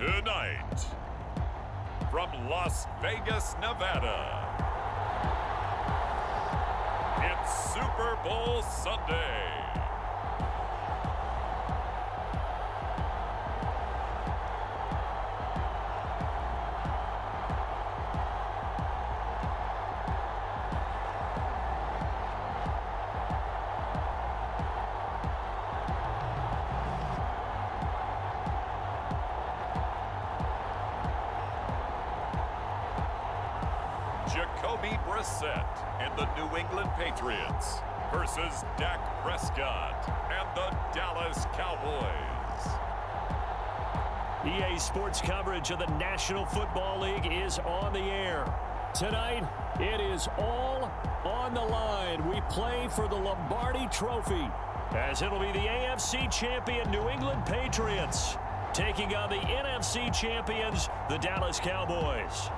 Tonight, from Las Vegas, Nevada, it's Super Bowl Sunday. And the New England Patriots versus Dak Prescott and the Dallas Cowboys. EA Sports coverage of the National Football League is on the air. Tonight, it is all on the line. We play for the Lombardi Trophy, as it'll be the AFC champion New England Patriots taking on the NFC champions, the Dallas Cowboys.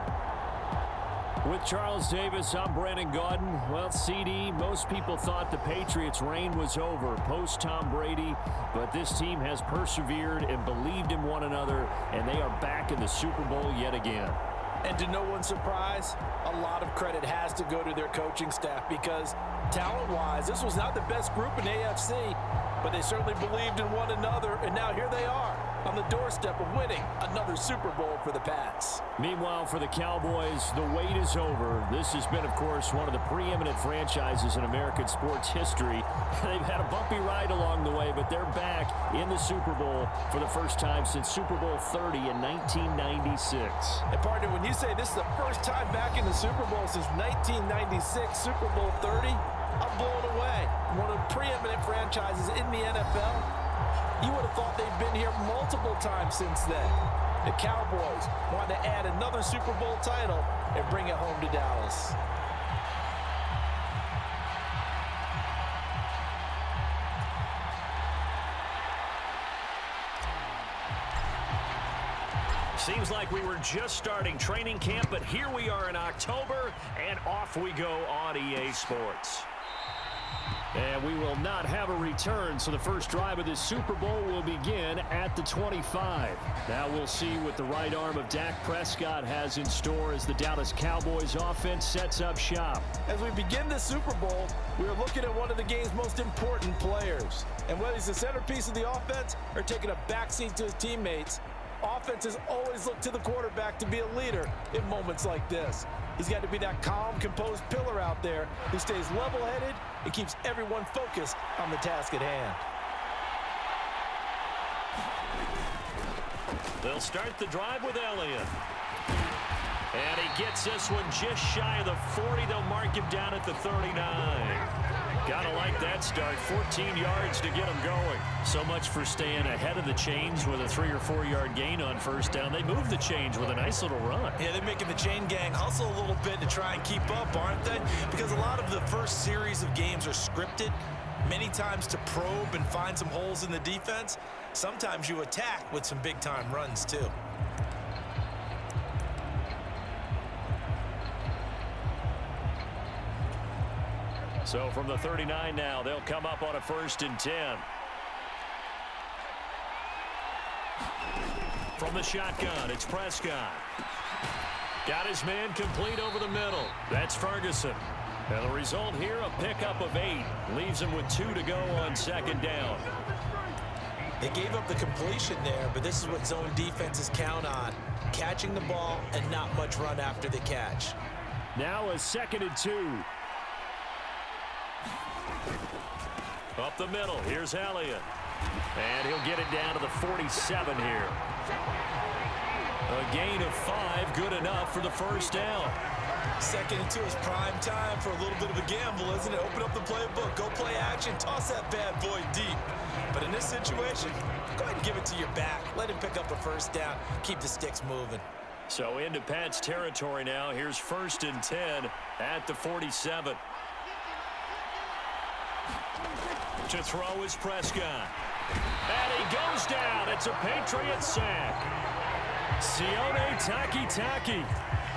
With Charles Davis, I'm Brandon Gaudin. Well, CD, most people thought the Patriots' reign was over post-Tom Brady, but this team has persevered and believed in one another, and they are back in the Super Bowl yet again. And to no one's surprise, a lot of credit has to go to their coaching staff because talent-wise, this was not the best group in AFC, but they certainly believed in one another, and now here they are on the doorstep of winning another Super Bowl for the Pats. Meanwhile, for the Cowboys, the wait is over. This has been, of course, one of the preeminent franchises in American sports history. They've had a bumpy ride along the way, but they're back in the Super Bowl for the first time since Super Bowl 30 in 1996. And partner, when you say this is the first time back in the Super Bowl since 1996, Super Bowl 30, I'm blown away. One of the preeminent franchises in the NFL. You would have thought they've been here multiple times since then. The Cowboys want to add another Super Bowl title and bring it home to Dallas. Seems like we were just starting training camp, but here we are in October, and off we go on EA Sports. And we will not have a return, so the first drive of this Super Bowl will begin at the 25. Now we'll see what the right arm of Dak Prescott has in store as the Dallas Cowboys offense sets up shop. As we begin the Super Bowl, we are looking at one of the game's most important players. And whether he's the centerpiece of the offense or taking a backseat to his teammates, offenses always look to the quarterback to be a leader in moments like this. He's got to be that calm, composed pillar out there who stays level-headed and keeps everyone focused on the task at hand. They'll start the drive with Elliott. And he gets this one just shy of the 40. They'll mark him down at the 39. Gotta like that start. 14 yards to get him going. So much for staying ahead of the chains with a 3 or 4 yard gain on first down. They move the chains with a nice little run. Yeah, they're making the chain gang hustle a little bit to try and keep up, aren't they? Because a lot of the first series of games are scripted, many times to probe and find some holes in the defense. Sometimes you attack with some big-time runs, too. So from the 39 now, they'll come up on a 1st and 10. From the shotgun, it's Prescott. Got his man complete over the middle. That's Ferguson. And the result here, a pickup of 8. Leaves him with 2 to go on 2nd down. They gave up the completion there, but this is what zone defenses count on. Catching the ball and not much run after the catch. Now a 2nd and 2. Up the middle, here's Elliott. And he'll get it down to the 47 here. A gain of 5, good enough for the 1st down. 2nd and 2 is prime time for a little bit of a gamble, isn't it? Open up the playbook, go play action, toss that bad boy deep. But in this situation, go ahead and give it to your back. Let him pick up a 1st down, keep the sticks moving. So into Pat's territory now. Here's 1st and 10 at the 47. To throw is Prescott. And he goes down. It's a Patriot sack. Sione Takitaki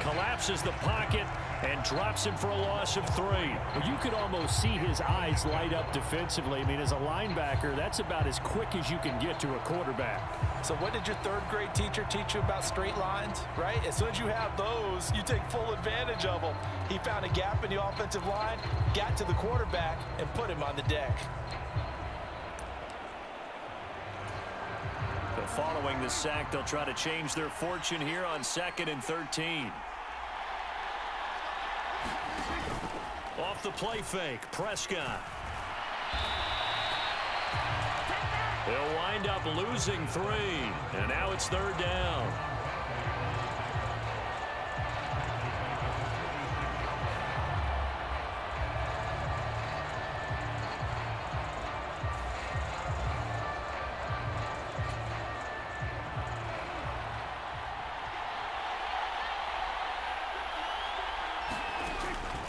collapses the pocket and drops him for a loss of 3. Well, you could almost see his eyes light up defensively. I mean, as a linebacker, that's about as quick as you can get to a quarterback. So what did your third-grade teacher teach you about straight lines, right? As soon as you have those, you take full advantage of them. He found a gap in the offensive line, got to the quarterback, and put him on the deck. But following the sack, they'll try to change their fortune here on 2nd and 13. Off the play fake, Prescott. They'll wind up losing 3, and now it's 3rd down.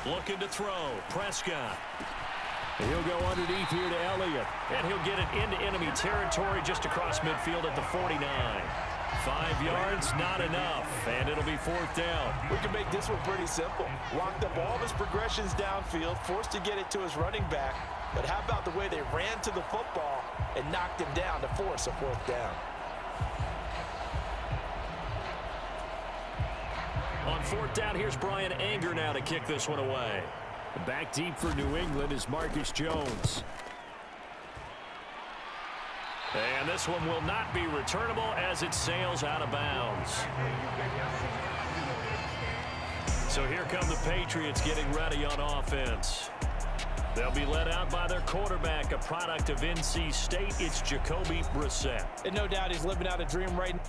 Looking to throw, Prescott. He'll go underneath here to Elliott. And he'll get it into enemy territory just across midfield at the 49. 5 yards, not enough, and it'll be 4th down. We can make this one pretty simple. Locked up all of his progressions downfield, forced to get it to his running back. But how about the way they ran to the football and knocked him down to force a 4th down? On 4th down, here's Brian Anger now to kick this one away. Back deep for New England is Marcus Jones. And this one will not be returnable as it sails out of bounds. So here come the Patriots getting ready on offense. They'll be led out by their quarterback, a product of NC State. It's Jacoby Brissett. And no doubt he's living out a dream right now.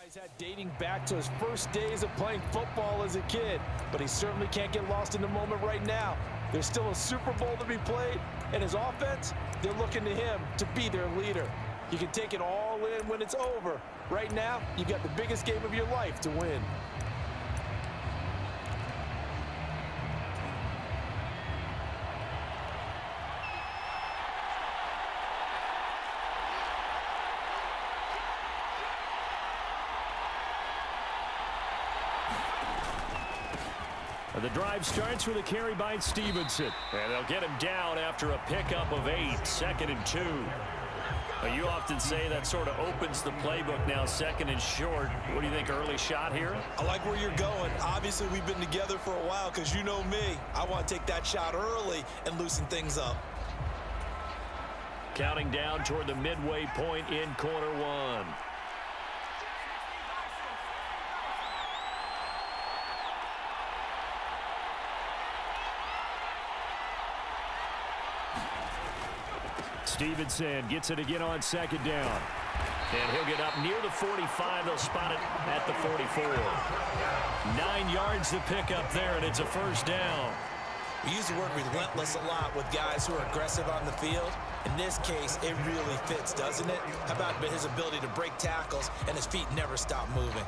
He's had dating back to his first days of playing football as a kid, but he certainly can't get lost in the moment right now. There's still a Super Bowl to be played, and his offense, they're looking to him to be their leader. You can take it all in when it's over. Right now, you've got the biggest game of your life to win. The drive starts with a carry by Stevenson. And they'll get him down after a pickup of 8, 2nd and 2. You often say that sort of opens the playbook now, 2nd and short. What do you think, early shot here? I like where you're going. Obviously, we've been together for a while because you know me. I want to take that shot early and loosen things up. Counting down toward the midway point in quarter 1. Stevenson gets it again on 2nd down. And he'll get up near the 45. They'll spot it at the 44. 9 yards to pick up there, and it's a 1st down. We use the word relentless a lot with guys who are aggressive on the field. In this case, it really fits, doesn't it? How about his ability to break tackles and his feet never stop moving?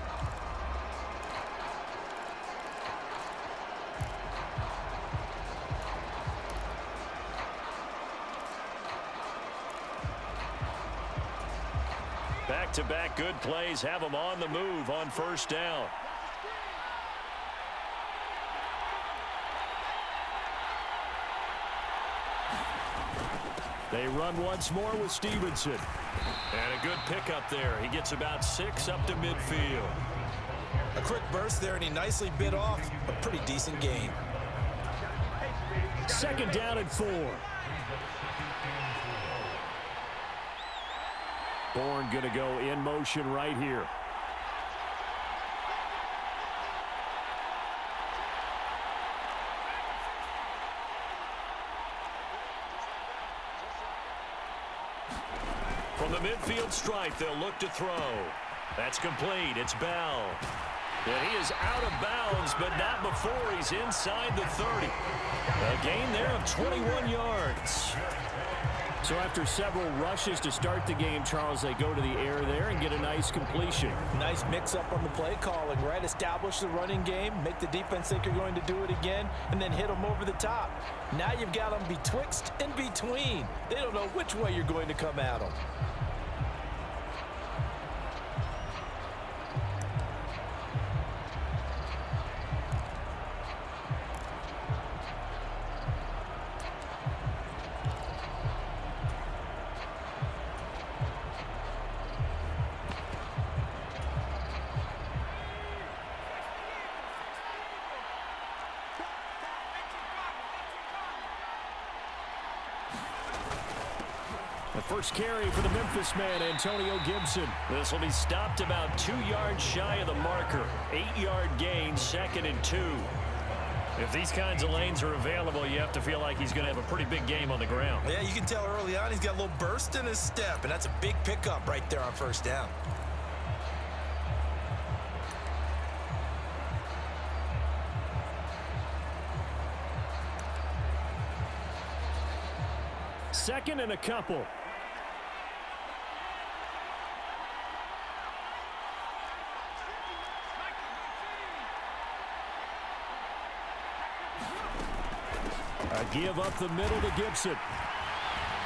Back-to-back good plays have them on the move on 1st down. They run once more with Stevenson. And a good pickup there. He gets about 6 up to midfield. A quick burst there, and he nicely bit off a pretty decent gain. 2nd down and 4. Bourne going to go in motion right here. From the midfield stripe, they'll look to throw. That's complete. It's Bell. And he is out of bounds, but not before he's inside the 30. A gain there of 21 yards. So after several rushes to start the game, Charles, they go to the air there and get a nice completion. Nice mix-up on the play calling, right? Establish the running game, make the defense think you're going to do it again, and then hit them over the top. Now you've got them betwixt and between. They don't know which way you're going to come at them. The first carry for the Memphis man, Antonio Gibson. This will be stopped about 2 yards shy of the marker. 8-yard gain, 2nd and 2. If these kinds of lanes are available, you have to feel like he's going to have a pretty big game on the ground. Yeah, you can tell early on he's got a little burst in his step, and that's a big pickup right there on first down. Second and a couple. A give up the middle to Gibson.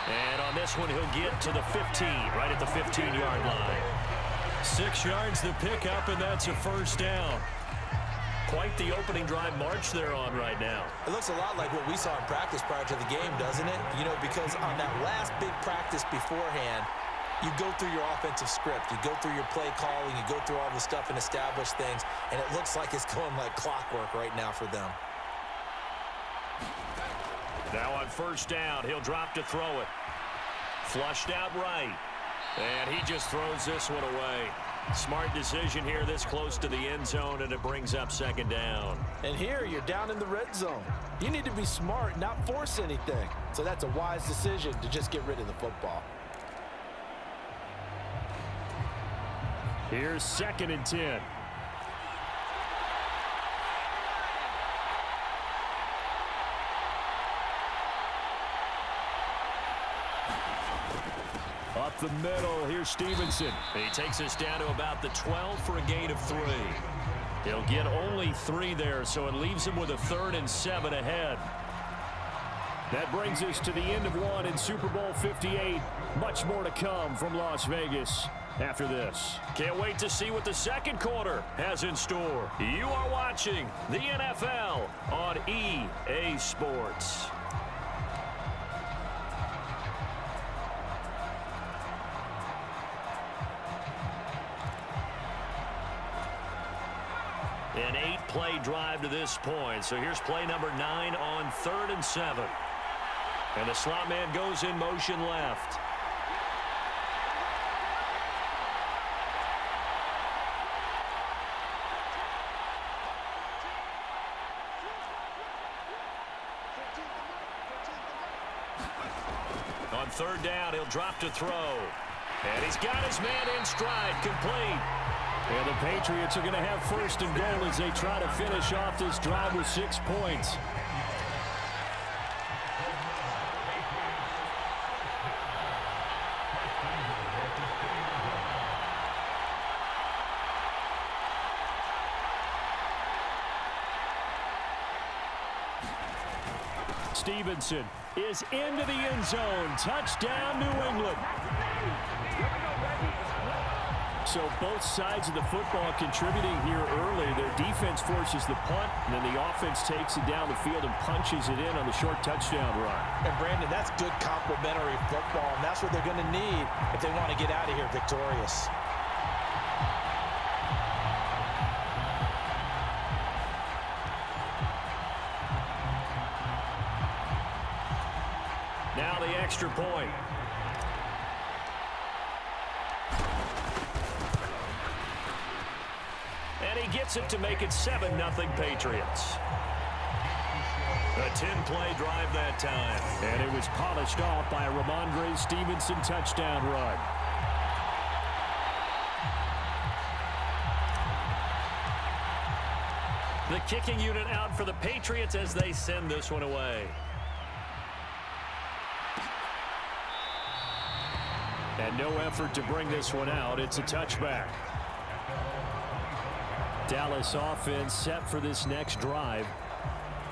And on this one, he'll get to the 15, right at the 15-yard line. 6 yards to pick up, and that's a first down. Quite the opening drive march they're on right now. It looks a lot like what we saw in practice prior to the game, doesn't it? You know, because on that last big practice beforehand, you go through your offensive script, you go through your play calling, you go through all the stuff and establish things, and it looks like it's going like clockwork right now for them. Now on first down, he'll drop to throw it. Flushed out right. And he just throws this one away. Smart decision here this close to the end zone, and it brings up second down. And here you're down in the red zone. You need to be smart, not force anything. So that's a wise decision to just get rid of the football. Here's 2nd and 10. Up the middle, here's Stevenson. He takes us down to about the 12 for a gain of 3. He'll get only 3 there, so it leaves him with a 3rd and 7 ahead. That brings us to the end of one in Super Bowl 58. Much more to come from Las Vegas after this. Can't wait to see what the second quarter has in store. You are watching the NFL on EA Sports. An 8-play drive to this point. So here's play number 9 on 3rd and 7. And the slot man goes in motion left. On 3rd down, he'll drop to throw. And he's got his man in stride, complete. And the Patriots are going to have 1st and goal as they try to finish off this drive with 6 points. Stevenson is into the end zone. Touchdown, New England. So both sides of the football contributing here early. Their defense forces the punt, and then the offense takes it down the field and punches it in on the short touchdown run. And Brandon, that's good complementary football, and that's what they're going to need if they want to get out of here victorious. Now the extra point. And he gets it to make it 7-0 Patriots. A 10-play drive that time. And it was polished off by a Ramondre Stevenson touchdown run. The kicking unit out for the Patriots as they send this one away. And no effort to bring this one out. It's a touchback. Dallas offense set for this next drive.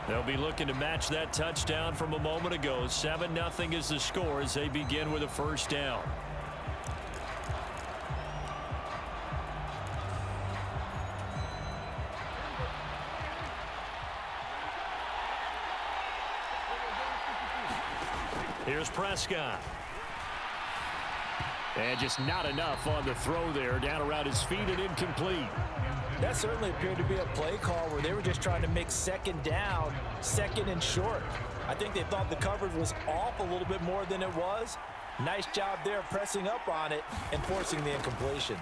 They'll be looking to match that touchdown from a moment ago. 7-0 is the score as they begin with a first down. Here's Prescott. And just not enough on the throw there. Down around his feet and incomplete. That certainly appeared to be a play call where they were just trying to make second down, second and short. I think they thought the coverage was off a little bit more than it was. Nice job there pressing up on it and forcing the incompletion.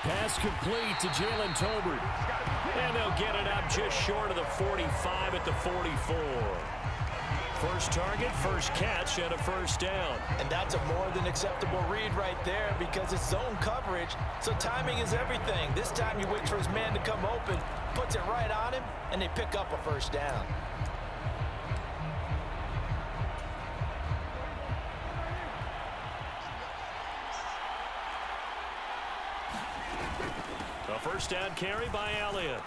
Pass complete to Jalen Tolbert. And they'll get it up just short of the 45 at the 44. First target, first catch, and a first down. And that's a more than acceptable read right there because it's zone coverage, so timing is everything. This time you wait for his man to come open, puts it right on him, and they pick up a first down. A first down carry by Elliott.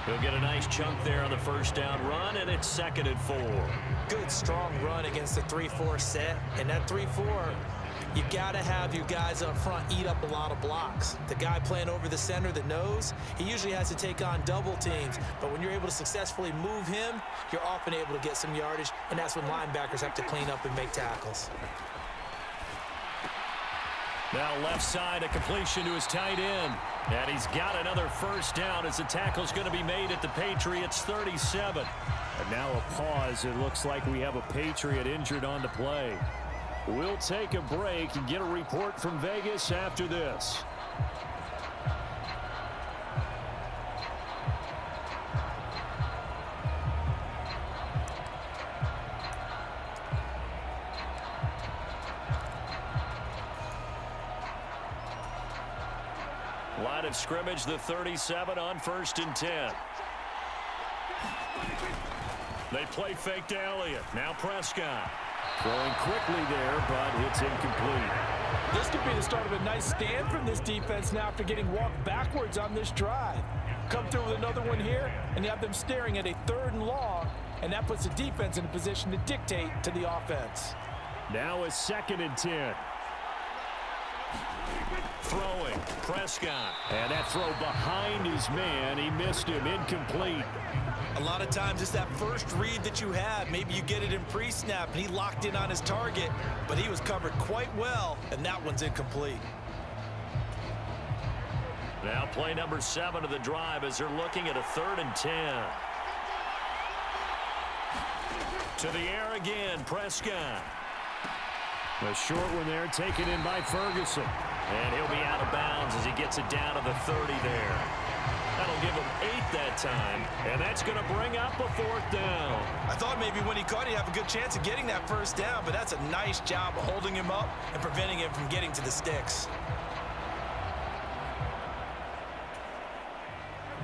He'll get a nice chunk there on the first down run, and it's 2nd and 4. Good, strong run against the 3-4 set. And that 3-4, you got to have your guys up front eat up a lot of blocks. The guy playing over the center, the nose, he usually has to take on double teams. But when you're able to successfully move him, you're often able to get some yardage, and that's when linebackers have to clean up and make tackles. Now left side, a completion to his tight end. And he's got another first down as the tackle's going to be made at the Patriots 37. And now a pause. It looks like we have a Patriot injured on the play. We'll take a break and get a report from Vegas after this. Line of scrimmage, the 37 on 1st and 10. They play fake to Elliott. Now Prescott. Throwing quickly there, but it's incomplete. This could be the start of a nice stand from this defense now after getting walked backwards on this drive. Come through with another one here, and you have them staring at a 3rd and long, and that puts the defense in a position to dictate to the offense. Now a 2nd and 10. Throwing, Prescott. And that throw behind his man. He missed him, incomplete. A lot of times it's that first read that you have. Maybe you get it in pre-snap, and he locked in on his target, but he was covered quite well, and that one's incomplete. Now play number 7 of the drive as they're looking at a 3rd and 10. To the air again, Prescott. A short one there, taken in by Ferguson. And he'll be out of bounds as he gets it down to the 30 there. That'll give him 8 that time, and that's going to bring up a 4th down. I thought maybe when he caught, he'd have a good chance of getting that first down, but that's a nice job of holding him up and preventing him from getting to the sticks.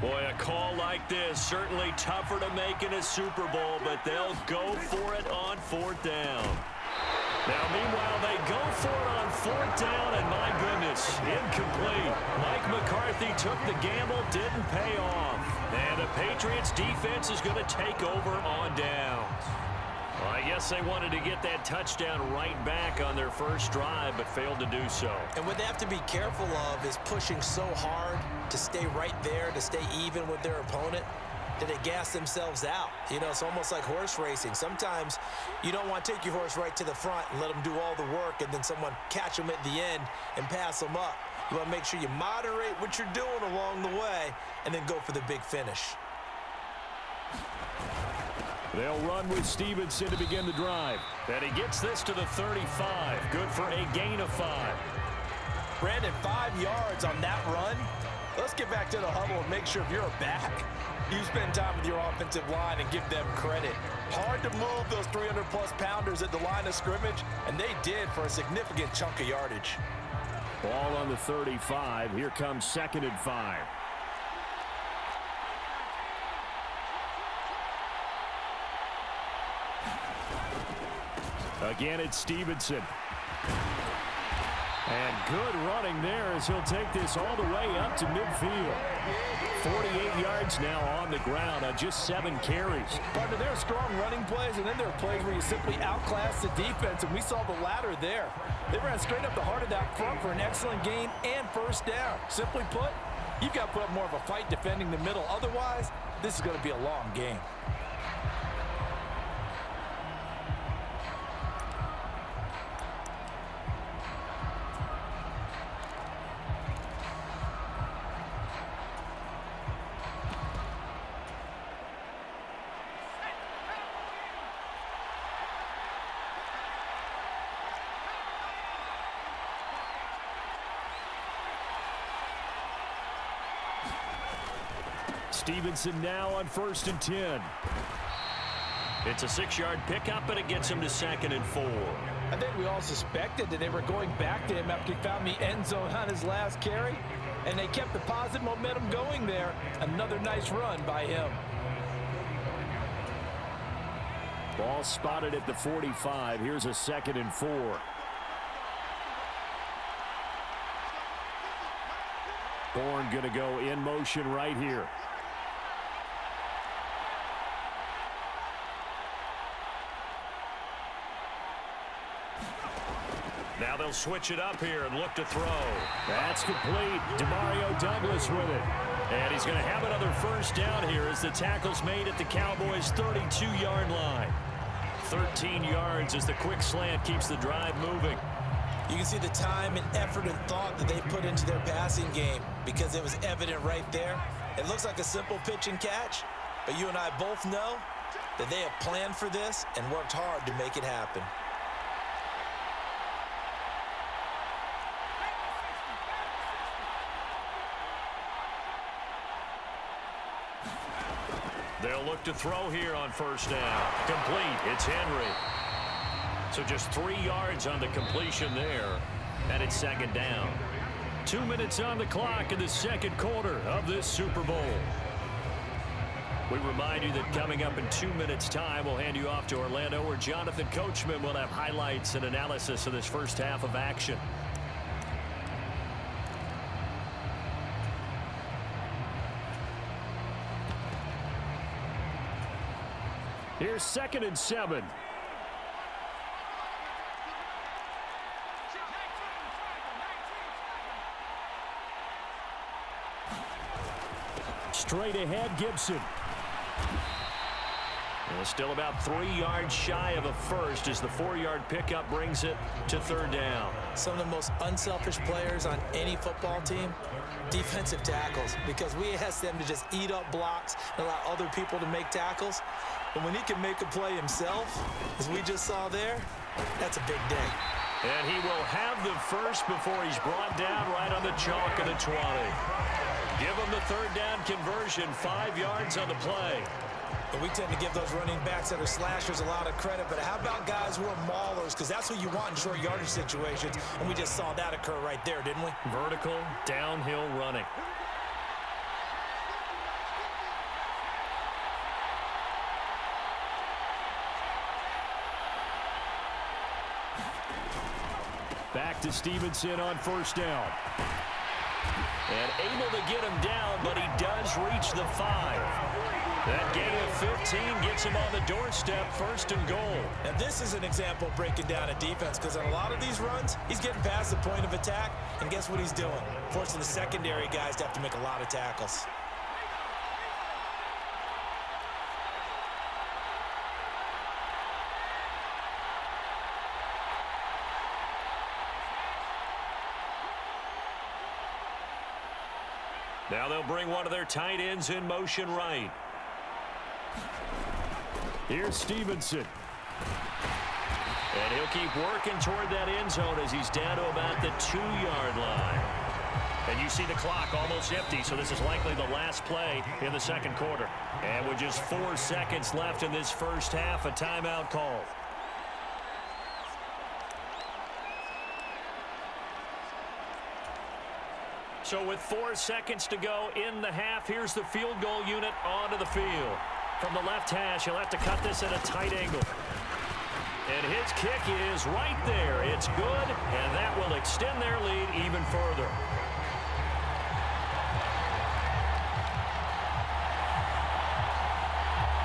Boy, a call like this, certainly tougher to make in a Super Bowl, but they'll go for it on 4th down. Now, meanwhile, they go for it on 4th down, and my goodness, incomplete. Mike McCarthy took the gamble, didn't pay off. And the Patriots defense is going to take over on downs. Well, I guess they wanted to get that touchdown right back on their first drive, but failed to do so. And what they have to be careful of is pushing so hard to stay right there, to stay even with their opponent, that they gas themselves out. You know, it's almost like horse racing. Sometimes you don't want to take your horse right to the front and let them do all the work and then someone catch them at the end and pass them up. You want to make sure you moderate what you're doing along the way and then go for the big finish. They'll run with Stevenson to begin the drive. And he gets this to the 35. Good for a gain of 5. Brandon, 5 yards on that run. Let's get back to the huddle and make sure if you're a back, you spend time with your offensive line and give them credit. Hard to move those 300-plus pounders at the line of scrimmage, and they did for a significant chunk of yardage. Ball on the 35. Here comes 2nd and 5. Again, it's Stevenson. And good running there as he'll take this all the way up to midfield. 48 yards now on the ground on just 7 carries. Partner, there are strong running plays, and then there are plays where you simply outclass the defense, and we saw the latter there. They ran straight up the heart of that front for an excellent gain and first down. Simply put, you've got to put up more of a fight defending the middle. Otherwise, this is going to be a long game. Stevenson now on 1st and 10. It's a 6-yard pickup, but it gets him to 2nd and 4. I think we all suspected that they were going back to him after he found the end zone on his last carry, and they kept the positive momentum going there. Another nice run by him. Ball spotted at the 45. Here's a 2nd and 4. Bourne going to go in motion right here. Now they'll switch it up here and look to throw. That's complete. Demario Douglas with it. And he's going to have another first down here as the tackle's made at the Cowboys' 32-yard line. 13 yards as the quick slant keeps the drive moving. You can see the time and effort and thought that they put into their passing game because it was evident right there. It looks like a simple pitch and catch, but you and I both know that they have planned for this and worked hard to make it happen. They'll look to throw here on first down. Complete. It's Henry. So just 3 yards on the completion there. And it's 2nd down. 2 minutes on the clock in the 2nd quarter of this Super Bowl. We remind you that coming up in 2 minutes' time, we'll hand you off to Orlando, where Jonathan Coachman will have highlights and analysis of this first half of action. Here's 2nd and 7. Straight ahead, Gibson. And still about 3 yards shy of a first as the 4-yard pickup brings it to 3rd down. Some of the most unselfish players on any football team, defensive tackles, because we ask them to just eat up blocks and allow other people to make tackles. But when he can make a play himself, as we just saw there, that's a big day. And he will have the first before he's brought down right on the chalk of the 20. Give him the 3rd down conversion, 5 yards on the play. And we tend to give those running backs that are slashers a lot of credit, but how about guys who are maulers? Because that's what you want in short yardage situations, and we just saw that occur right there, didn't we? Vertical, downhill running. Back to Stevenson on first down. And able to get him down, but he does reach the 5. That gain of 15 gets him on the doorstep, 1st and goal. And this is an example of breaking down a defense, because on a lot of these runs, he's getting past the point of attack, and guess what he's doing? Forcing the secondary guys to have to make a lot of tackles. Now they'll bring one of their tight ends in motion right. Here's Stevenson. And he'll keep working toward that end zone as he's down to about the 2-yard line. And you see the clock almost empty, so this is likely the last play in the 2nd quarter. And with just 4 seconds left in this first half, a timeout call. So with 4 seconds to go in the half, here's the field goal unit onto the field. From the left hash, he'll have to cut this at a tight angle. and his kick is right there. It's good, and that will extend their lead even further.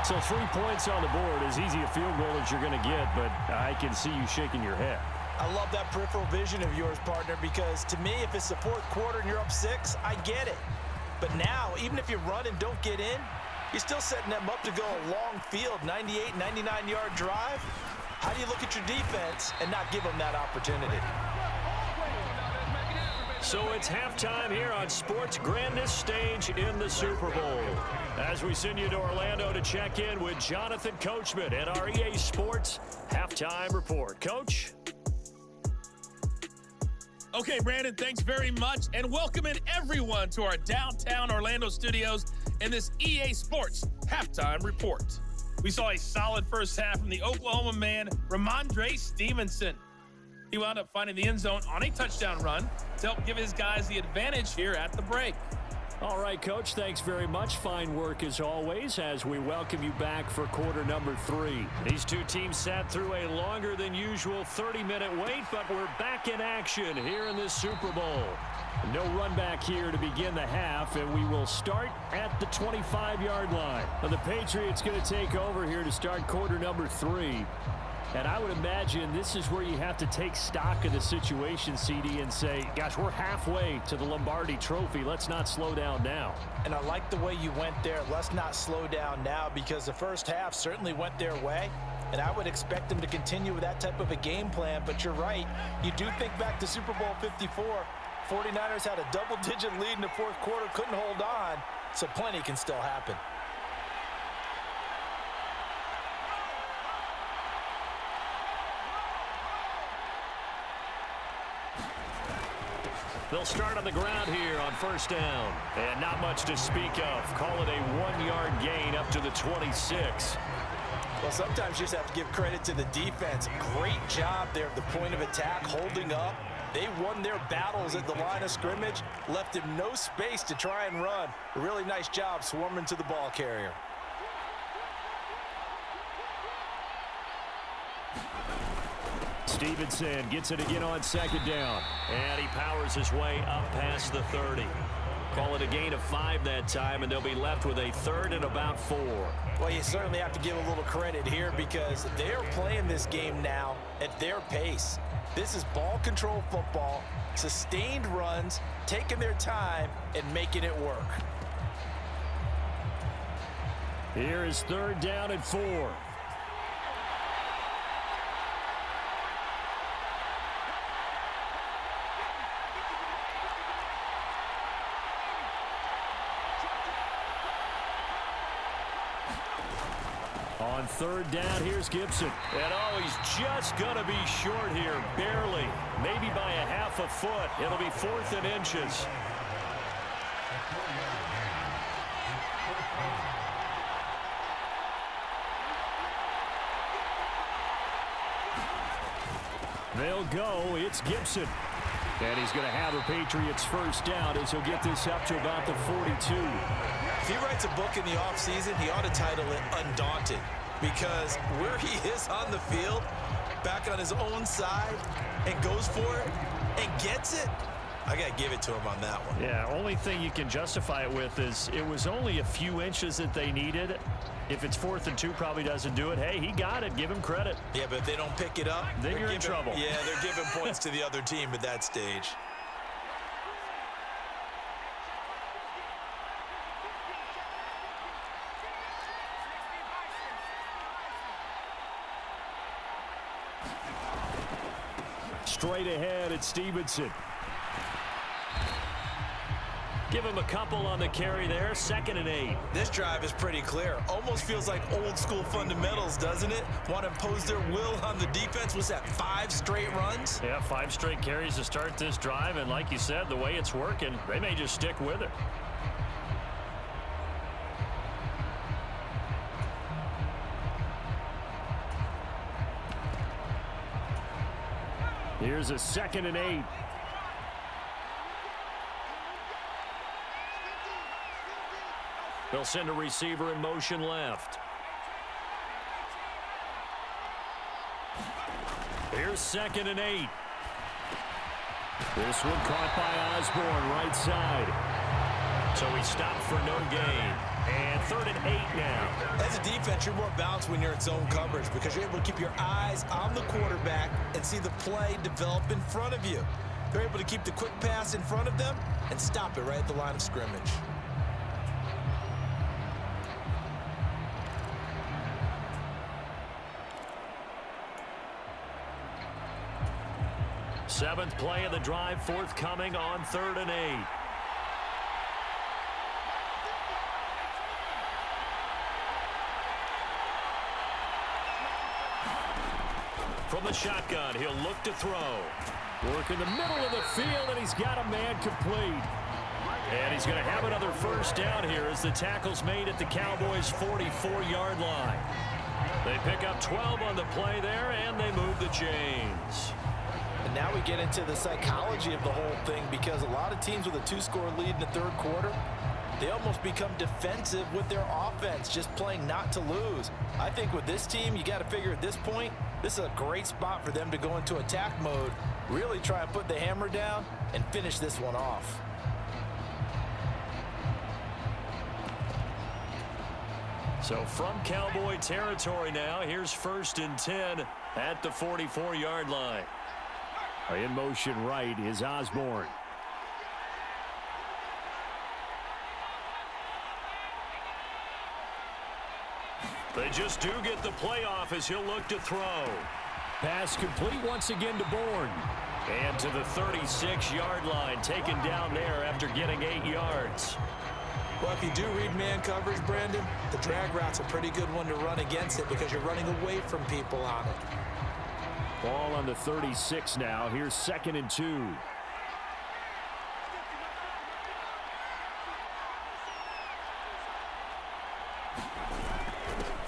So 3 points on the board, as easy a field goal as you're going to get, but I can see you shaking your head. I love that peripheral vision of yours, partner, because to me, if it's the fourth quarter and you're up 6, I get it. But now, even if you run and don't get in, you're still setting them up to go a long field, 98, 99-yard drive. How do you look at your defense and not give them that opportunity? So it's halftime here on sports' grandest stage in the Super Bowl. As we send you to Orlando to check in with Jonathan Coachman at our EA Sports Halftime Report. Coach? Okay, Brandon, thanks very much, and welcome in everyone to our downtown Orlando studios in this EA Sports Halftime Report. We saw a solid first half from the Oklahoma man, Ramondre Stevenson. He wound up finding the end zone on a touchdown run to help give his guys the advantage here at the break. All right, Coach, thanks very much. Fine work as always as we welcome you back for quarter number 3. These two teams sat through a longer than usual 30-minute wait, but we're back in action here in this Super Bowl. No run back here to begin the half, and we will start at the 25-yard line. Now, the Patriots going to take over here to start quarter number 3. And I would imagine this is where you have to take stock of the situation, CD, and say, gosh, we're halfway to the Lombardi Trophy. Let's not slow down now. And I like the way you went there. Let's not slow down now, because the first half certainly went their way. And I would expect them to continue with that type of a game plan. But you're right. You do think back to Super Bowl 54. 49ers had a double-digit lead in the fourth quarter, couldn't hold on. So plenty can still happen. They'll start on the ground here on first down. And not much to speak of. Call it a 1-yard gain up to the 26. Well, sometimes you just have to give credit to the defense. Great job there at the point of attack, holding up. They won their battles at the line of scrimmage, left him no space to try and run. A really nice job swarming to the ball carrier. Stevenson gets it again on second down. And he powers his way up past the 30. Call it a gain of 5 that time, and they'll be left with a 3rd and about 4. Well, you certainly have to give a little credit here, because they're playing this game now at their pace. This is ball control football, sustained runs, taking their time and making it work. Here is 3rd down and 4. On 3rd down, here's Gibson. And oh, he's just going to be short here, barely. Maybe by a half a foot. It'll be 4th and inches. They'll go. It's Gibson. And he's going to have a Patriots first down as he'll get this up to about the 42. If he writes a book in the offseason, he ought to title it Undaunted, because where he is on the field, back on his own side, and goes for it and gets it, I got to give it to him on that one. Yeah, only thing you can justify it with is it was only a few inches that they needed. If it's 4th and 2, probably doesn't do it. Hey, he got it. Give him credit. Yeah, but if they don't pick it up, then you're in trouble. Yeah, they're giving points to the other team at that stage. Straight ahead, it's Stevenson. Give him a couple on the carry there. 2nd and 8. This drive is pretty clear. Almost feels like old school fundamentals, doesn't it? Want to impose their will on the defense. Was that 5 straight runs? Yeah, 5 straight carries to start this drive. And like you said, the way it's working, they may just stick with it. Here's a 2nd and 8. They'll send a receiver in motion left. Here's 2nd and 8. This one caught by Osborne, right side. So he stopped for no gain. And 3rd and 8 now. As a defense, you're more balanced when you're in zone coverage because you're able to keep your eyes on the quarterback and see the play develop in front of you. They're able to keep the quick pass in front of them and stop it right at the line of scrimmage. Seventh play of the drive forthcoming on 3rd and 8. From the shotgun, he'll look to throw. Work in the middle of the field, and he's got a man complete. And he's going to have another first down here as the tackle's made at the Cowboys' 44-yard line. They pick up 12 on the play there, and they move the chains. And now we get into the psychology of the whole thing because a lot of teams with a 2-score lead in the 3rd quarter, they almost become defensive with their offense, just playing not to lose. I think with this team, you got to figure at this point, this is a great spot for them to go into attack mode, really try and put the hammer down and finish this one off. So from Cowboy territory now, here's 1st and 10 at the 44-yard line. In motion right is Osborne. They just do get the play off as he'll look to throw. Pass complete once again to Bourne. And to the 36-yard line, taken down there after getting 8 yards. Well, if you do read man coverage, Brandon, the drag route's a pretty good one to run against it because you're running away from people on it. Ball on the 36 now. Here's 2nd and 2.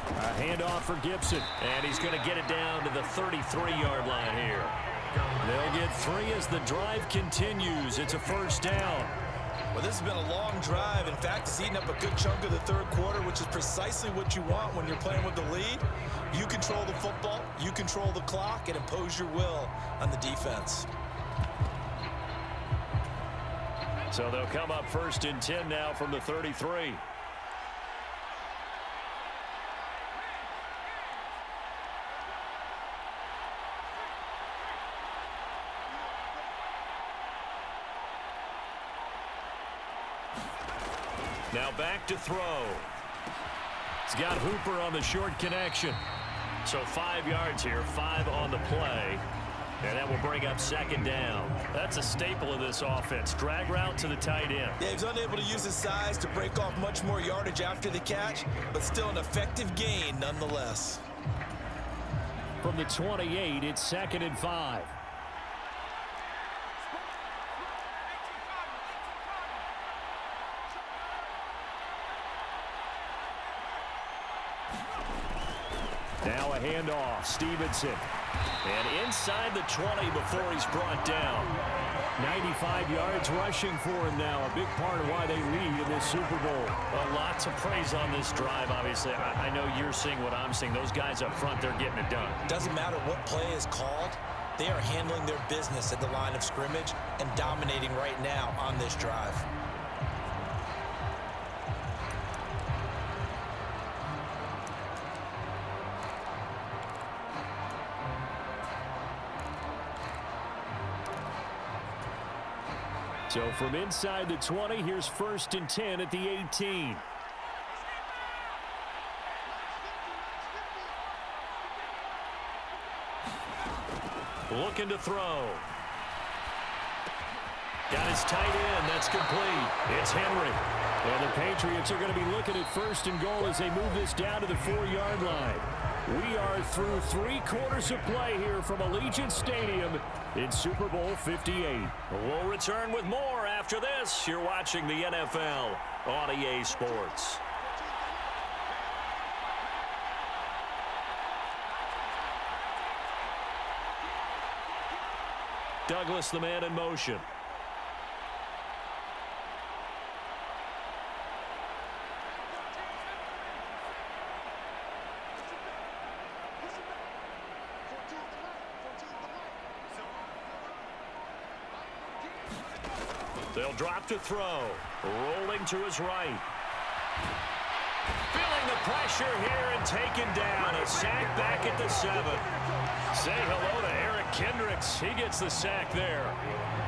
A handoff for Gibson. And he's going to get it down to the 33-yard line here. They'll get 3 as the drive continues. It's a first down. Well, this has been a long drive. In fact, it's eating up a good chunk of the 3rd quarter, which is precisely what you want when you're playing with the lead. You control the football, you control the clock, and impose your will on the defense. So they'll come up 1st and 10 now from the 33. Now back to throw. He's got Hooper on the short connection. So 5 yards here, 5 on the play. And that will bring up 2nd down. That's a staple of this offense. Drag route to the tight end. Yeah, he's unable to use his size to break off much more yardage after the catch, but still an effective gain nonetheless. From the 28, it's 2nd and 5. Now a handoff. Stevenson. And inside the 20 before he's brought down. 95 yards rushing for him now. A big part of why they lead in this Super Bowl. Well, lots of praise on this drive, obviously. I know you're seeing what I'm seeing. Those guys up front, they're getting it done. Doesn't matter what play is called. They are handling their business at the line of scrimmage and dominating right now on this drive. So from inside the 20, here's 1st and 10 at the 18. Looking to throw. Got his tight end. That's complete. It's Henry. And the Patriots are going to be looking at 1st and goal as they move this down to the 4-yard line. We are through 3 quarters of play here from Allegiant Stadium in Super Bowl 58. We'll return with more after this. You're watching the NFL on EA Sports. Douglas, the man in motion. They'll drop to throw. Rolling to his right. Feeling the pressure here and taken down. A sack back at the 7. Say hello to Eric Kendricks. He gets the sack there.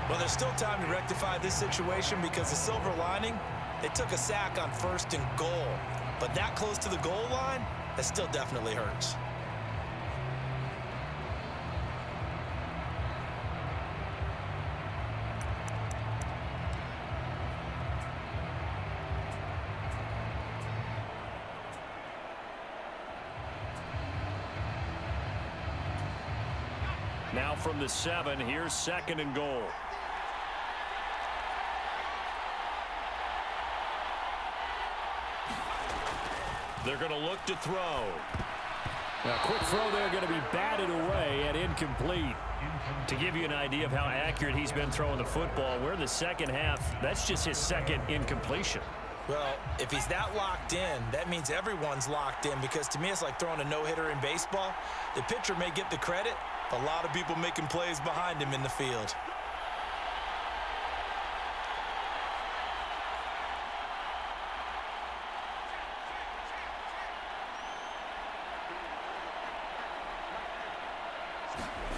Well, there's still time to rectify this situation because the silver lining, they took a sack on 1st and goal. But that close to the goal line, that still definitely hurts. Now from the 7, here's 2nd and goal. They're going to look to throw. A quick throw there, going to be batted away and incomplete. To give you an idea of how accurate he's been throwing the football, we're in the second half. That's just his 2nd incompletion. Well, if he's that locked in, that means everyone's locked in, because to me it's like throwing a no-hitter in baseball. The pitcher may get the credit, but a lot of people making plays behind him in the field.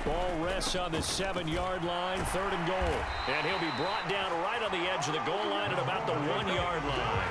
Ball rests on the 7-yard line, 3rd and goal. And he'll be brought down right on the edge of the goal line at about the 1-yard line.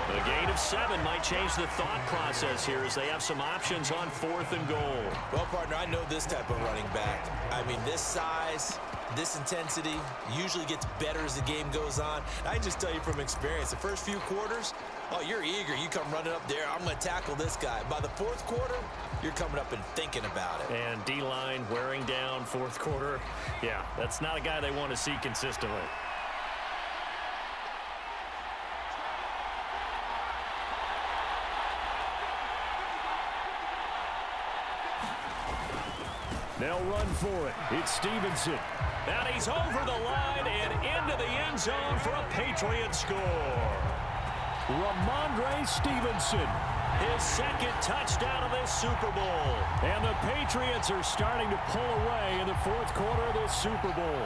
The gain of 7 might change the thought process here as they have some options on 4th and goal. Well, partner, I know this type of running back. I mean, this size, this intensity usually gets better as the game goes on. I can just tell you from experience, the first few quarters, oh, you're eager. You come running up there. I'm going to tackle this guy. By the 4th quarter, you're coming up and thinking about it. And D-line wearing down 4th quarter. Yeah, that's not a guy they want to see consistently. They'll run for it. It's Stevenson. And he's over the line and into the end zone for a Patriots score. Ramondre Stevenson. His 2nd touchdown of this Super Bowl. And the Patriots are starting to pull away in the 4th quarter of this Super Bowl.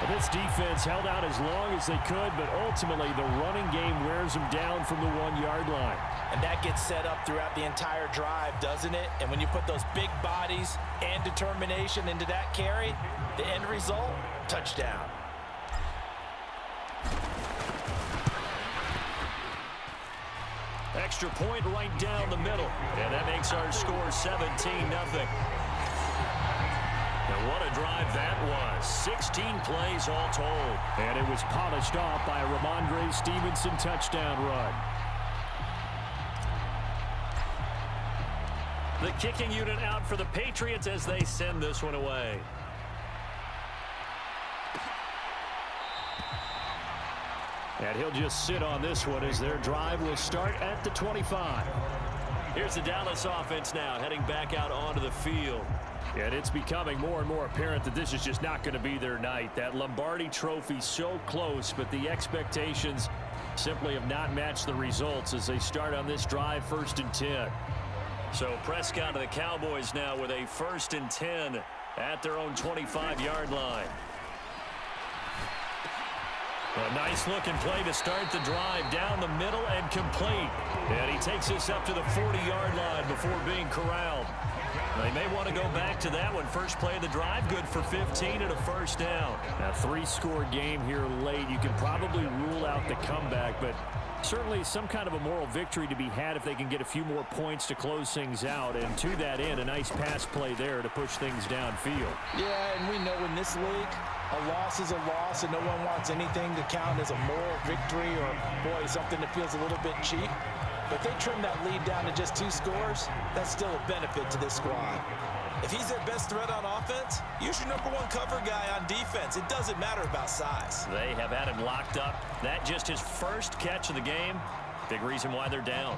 Well, this defense held out as long as they could, but ultimately the running game wears them down from the 1-yard line. And that gets set up throughout the entire drive, doesn't it? And when you put those big bodies and determination into that carry, the end result, touchdown. Extra point right down the middle. And that makes our score 17-0. And what a drive that was. 16 plays all told. And it was polished off by a Ramondre Stevenson touchdown run. The kicking unit out for the Patriots as they send this one away. And he'll just sit on this one as their drive will start at the 25. Here's the Dallas offense now heading back out onto the field. And it's becoming more and more apparent that this is just not going to be their night. That Lombardi trophy so close, but the expectations simply have not matched the results as they start on this drive 1st and 10. So Prescott of the Cowboys now with a 1st and 10 at their own 25-yard line. A nice looking play to start the drive down the middle and complete. And he takes this up to the 40-yard line before being corralled. They may want to go back to that one. First play of the drive, good for 15 and a 1st down. A 3-score game here late. You can probably rule out the comeback, but certainly some kind of a moral victory to be had if they can get a few more points to close things out. And to that end, a nice pass play there to push things downfield. Yeah, and we know in this league, a loss is a loss, and no one wants anything to count as a moral victory or, boy, something that feels a little bit cheap. But if they trim that lead down to just 2 scores, that's still a benefit to this squad. If he's their best threat on offense, use your #1 cover guy on defense. It doesn't matter about size. They have had him locked up. That just his first catch of the game. Big reason why they're down.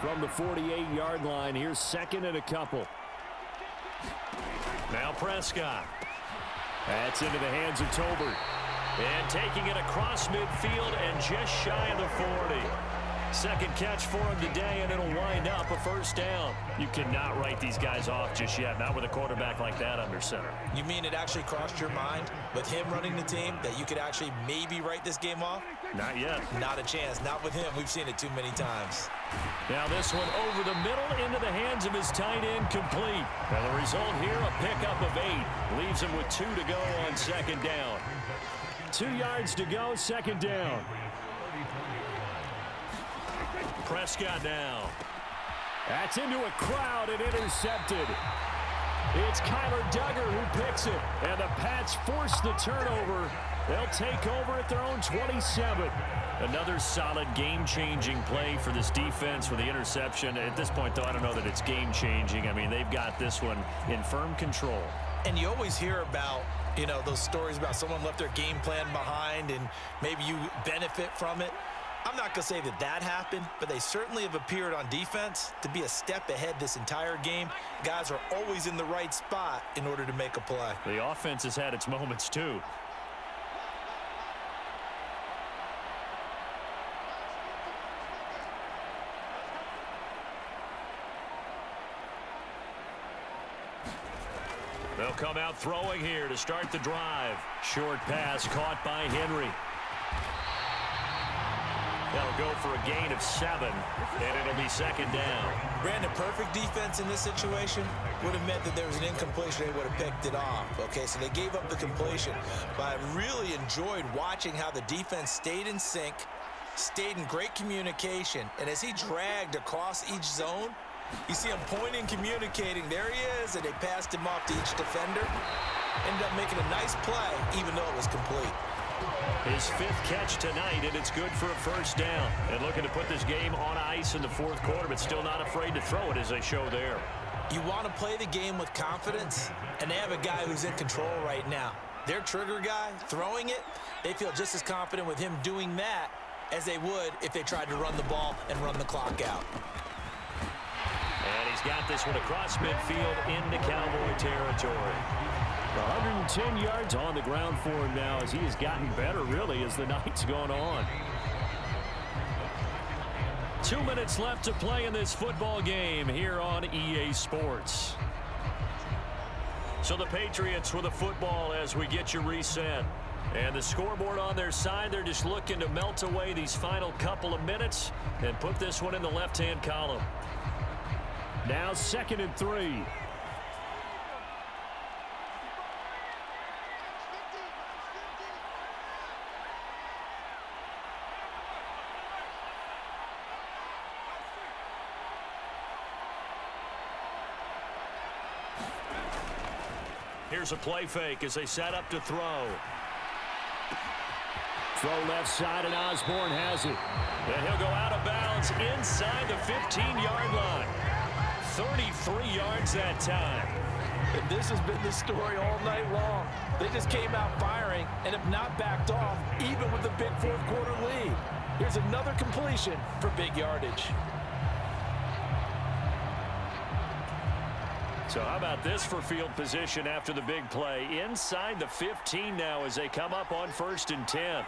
From the 48-yard line, here's 2nd and a couple. Now Prescott. That's into the hands of Tolbert. And taking it across midfield and just shy of the 40. Second catch for him today, and it'll wind up a first down. You cannot write these guys off just yet, not with a quarterback like that under center. You mean it actually crossed your mind with him running the team that you could actually maybe write this game off? Not yet. Not a chance. Not with him. We've seen it too many times. Now this one over the middle into the hands of his tight end, complete. Now the result here, a pickup of 8. Leaves him with 2 to go on second down. 2 yards to go, second down. Prescott now. That's into a crowd and intercepted. It's Kyler Duggar who picks it. And the Pats force the turnover. They'll take over at their own 27. Another solid game-changing play for this defense with the interception. At this point, though, I don't know that it's game-changing. I mean, they've got this one in firm control. And you always hear about, you know, those stories about someone left their game plan behind and maybe you benefit from it. I'm not going to say that that happened, but they certainly have appeared on defense to be a step ahead this entire game. Guys are always in the right spot in order to make a play. The offense has had its moments, too. They'll come out throwing here to start the drive. Short pass caught by Henry. That'll go for a gain of 7, and it'll be second down. Brandon, perfect defense in this situation would have meant that there was an incompletion. They would have picked it off. Okay, so they gave up the completion. But I really enjoyed watching how the defense stayed in sync, stayed in great communication. And as he dragged across each zone, you see him pointing, communicating. There he is, and they passed him off to each defender. Ended up making a nice play, even though it was complete. His 5th catch tonight, and it's good for a first down. And looking to put this game on ice in the 4th quarter, but still not afraid to throw it as they show there. You want to play the game with confidence, and they have a guy who's in control right now. Their trigger guy, throwing it, they feel just as confident with him doing that as they would if they tried to run the ball and run the clock out. And he's got this one across midfield into Cowboy territory. 110 yards on the ground for him now as he has gotten better, really, as the night's gone on. 2 minutes left to play in this football game here on EA Sports. So the Patriots with the football as we get you reset. And the scoreboard on their side, they're just looking to melt away these final couple of minutes and put this one in the left-hand column. Now 2nd and 3. Here's a play fake as they set up to throw. Throw left side, and Osborne has it. And he'll go out of bounds inside the 15-yard line. 33 yards that time. And this has been the story all night long. They just came out firing and have not backed off, even with the big 4th quarter lead. Here's another completion for big yardage. So how about this for field position after the big play? Inside the 15 now as they come up on 1st and 10.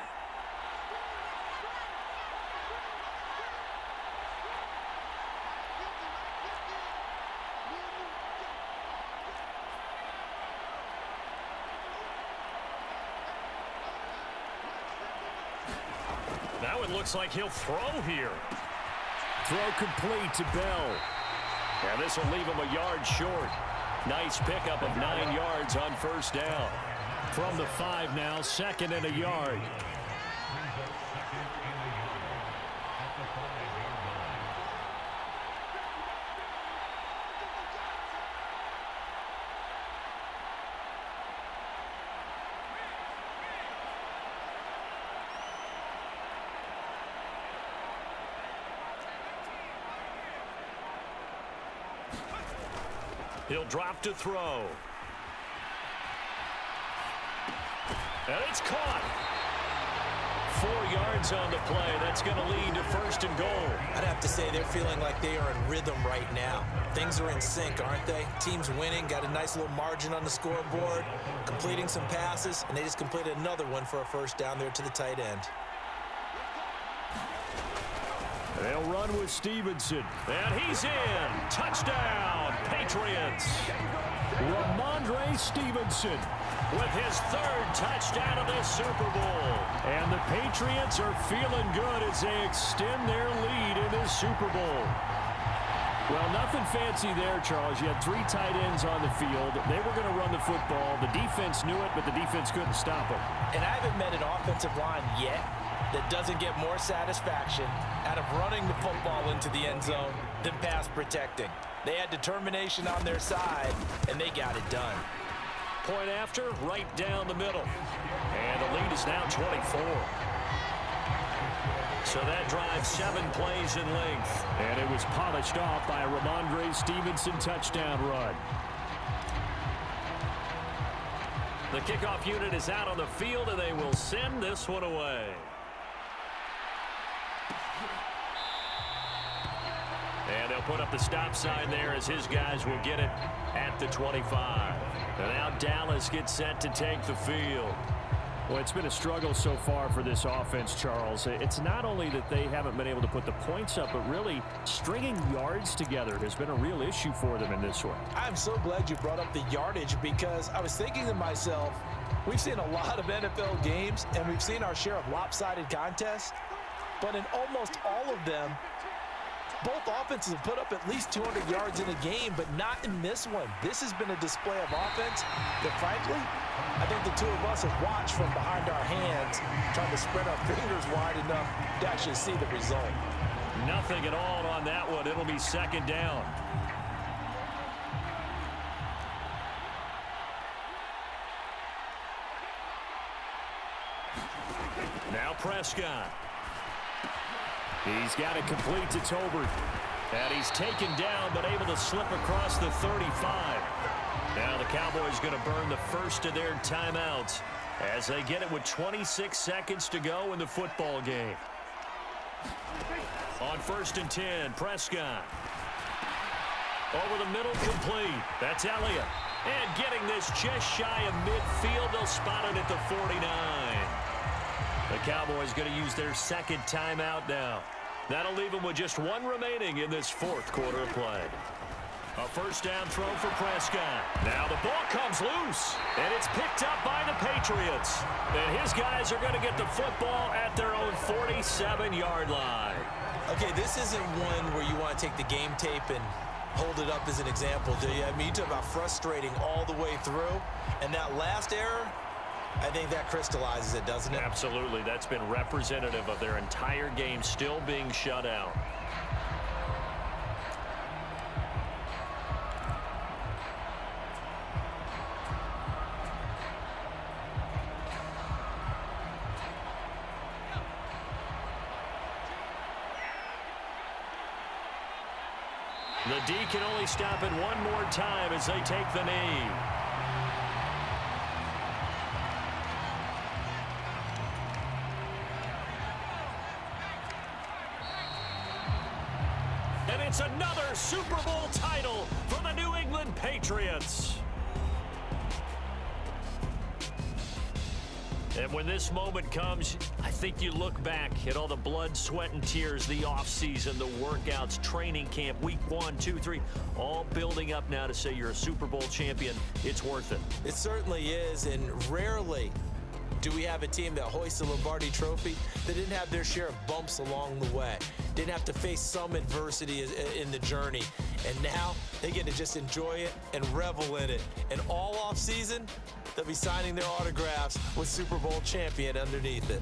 Now it looks like he'll throw here. Throw complete to Bell. And this will leave him a yard short. Nice pickup of 9 yards on 1st down. From the 5 now, 2nd and a yard. He'll drop to throw. And it's caught. 4 yards on the play. That's going to lead to 1st and goal. I'd have to say they're feeling like they are in rhythm right now. Things are in sync, aren't they? Team's winning, got a nice little margin on the scoreboard, completing some passes, and they just completed another one for a 1st down there to the tight end. They'll run with Stevenson. And he's in. Touchdown, Patriots. Ramondre Stevenson with his third touchdown of this Super Bowl. And the Patriots are feeling good as they extend their lead in this Super Bowl. Well, nothing fancy there, Charles. You had 3 tight ends on the field. They were going to run the football. The defense knew it, but the defense couldn't stop them. And I haven't met an offensive line yet that doesn't get more satisfaction out of running the football into the end zone than pass protecting. They had determination on their side, and they got it done. Point after, right down the middle. And the lead is now 24. So that drives 7 plays in length. And it was polished off by a Ramondre Stevenson touchdown run. The kickoff unit is out on the field, and they will send this one away. And they'll put up the stop sign there as his guys will get it at the 25. And now Dallas gets set to take the field. Well, it's been a struggle so far for this offense, Charles. It's not only that they haven't been able to put the points up, but really stringing yards together has been a real issue for them in this one. I'm so glad you brought up the yardage because I was thinking to myself, we've seen a lot of NFL games and we've seen our share of lopsided contests, but in almost all of them, both offenses have put up at least 200 yards in a game, but not in this one. This has been a display of offense that, frankly, I think the two of us have watched from behind our hands, trying to spread our fingers wide enough to actually see the result. Nothing at all on that one. It'll be second down. Now Prescott. He's got it complete to Tolbert. And he's taken down, but able to slip across the 35. Now the Cowboys going to burn the first of their timeouts as they get it with 26 seconds to go in the football game. On 1st and 10, Prescott. Over the middle, complete. That's Elliott. And getting this just shy of midfield, they'll spot it at the 49. The Cowboys going to use their second timeout now. That'll leave them with just 1 remaining in this 4th quarter of play. A first down throw for Prescott. Now the ball comes loose, and it's picked up by the Patriots. And his guys are going to get the football at their own 47-yard line. Okay, this isn't one where you want to take the game tape and hold it up as an example, do you? I mean, you talk about frustrating all the way through, and that last error, I think that crystallizes it, doesn't it? Absolutely. That's been representative of their entire game still being shut out. The D can only stop it one more time as they take the knee. And it's another Super Bowl title for the New England Patriots. And when this moment comes, I think you look back at all the blood, sweat, and tears, the offseason, the workouts, training camp, week 1, 2, 3, all building up now to say you're a Super Bowl champion. It's worth it. It certainly is, and rarely do we have a team that hoists the Lombardi Trophy that didn't have their share of bumps along the way, didn't have to face some adversity in the journey, and now they get to just enjoy it and revel in it. And all offseason, they'll be signing their autographs with Super Bowl champion underneath it.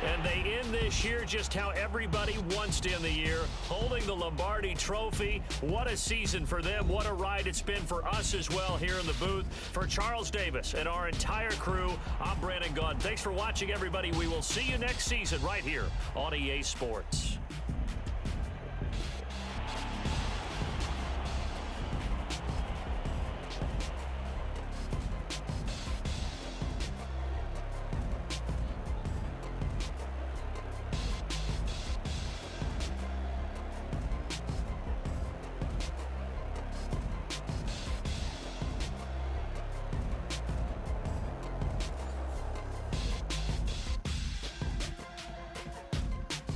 And they end this year just how everybody wants to end the year, holding the Lombardi Trophy. What a season for them. What a ride it's been for us as well here in the booth. For Charles Davis and our entire crew, I'm Brandon Gaudin. Thanks for watching, everybody. We will see you next season right here on EA Sports.